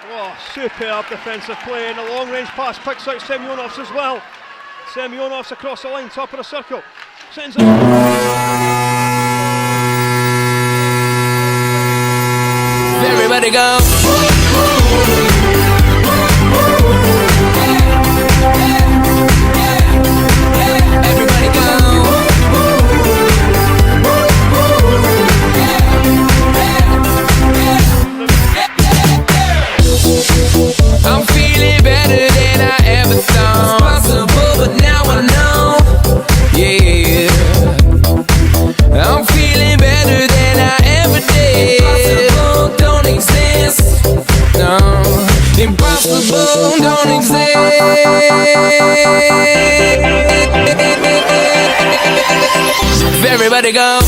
Oh, superb defensive play, and the long range pass picks out Semyonovs as well. Semyonovs across the line, top of the circle. Sends it. Everybody go. Everybody go. I'm feeling better than I ever thought. It's possible, but now I know. Yeah. I'm feeling better than I ever did. Impossible don't exist. No. Impossible don't exist. Everybody go.